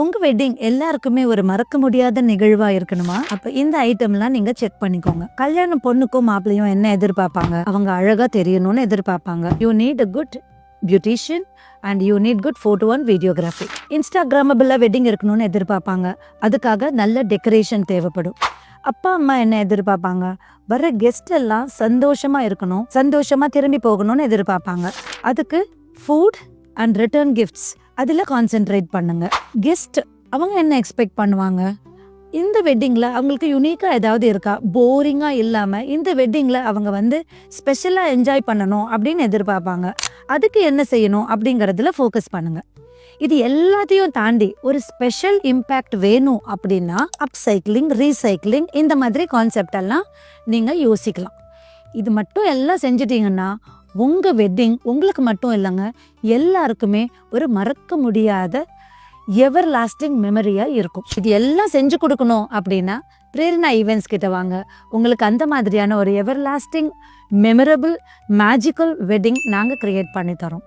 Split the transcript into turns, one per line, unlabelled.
உங்க வெட்டிங் எல்லாருக்குமே ஒரு மறக்க முடியாத நிகழ்வா இருக்கணுமா? அப்ப இந்த ஐட்டம்லாம் நீங்க செக் பண்ணிக்கோங்க. கல்யாண பொண்ணுக்கும் மாப்பிள்ளையும் என்ன எதிர்பார்ப்பாங்க? அவங்க அழகா தெரியணும்னு எதிர்பார்ப்பாங்க. You need a good beautician and you need good photo and videography. இன்ஸ்டாகிராமபிளா வெட்டிங் இருக்கணும்னு எதிர்பார்ப்பாங்க. அதுக்காக நல்ல டெக்கரேஷன் தேவைப்படும். அப்பா அம்மா என்ன எதிர்பார்ப்பாங்க? வர கெஸ்ட் எல்லாம் சந்தோஷமா இருக்கணும், சந்தோஷமா திரும்பி போகணும்னு எதிர்பார்ப்பாங்க. அதுக்கு ஃபுட் அண்ட் ரிட்டர்ன் கிஃப்ட்ஸ் அதில் கான்சென்ட்ரேட் பண்ணுங்க. கெஸ்ட் அவங்க என்ன எக்ஸ்பெக்ட் பண்ணுவாங்க? இந்த வெட்டிங்கில் அவங்களுக்கு யுனிக்காக ஏதாவது இருக்கா? போரிங்காக இல்லாமல் இந்த வெட்டிங்கில் அவங்க ஸ்பெஷலாக என்ஜாய் பண்ணணும் அப்படின்னு எதிர்பார்ப்பாங்க. அதுக்கு என்ன செய்யணும் அப்படிங்கிறதுல ஃபோக்கஸ் பண்ணுங்க. இது எல்லாத்தையும் தாண்டி ஒரு ஸ்பெஷல் இம்பேக்ட் வேணும் அப்படின்னா அப்சைக்ளிங், ரீசைக்ளிங் இந்த மாதிரி கான்செப்ட் எல்லாம் நீங்கள் யோசிக்கலாம். இது மட்டும் எல்லாம் செஞ்சிட்டிங்கன்னா உங்கள் வெட்டிங் உங்களுக்கு மட்டும் இல்லைங்க, எல்லாருக்குமே ஒரு மறக்க முடியாத எவர் லாஸ்டிங் மெமரியாக இருக்கும். இது எல்லாம் செஞ்சு கொடுக்கணும் அப்படின்னா பிரேரணா ஈவெண்ட்ஸ் கிட்ட வாங்க. உங்களுக்கு அந்த மாதிரியான ஒரு எவர் லாஸ்டிங் மெமரபிள் மேஜிக்கல் வெட்டிங் நாங்கள் கிரியேட் பண்ணி தரோம்.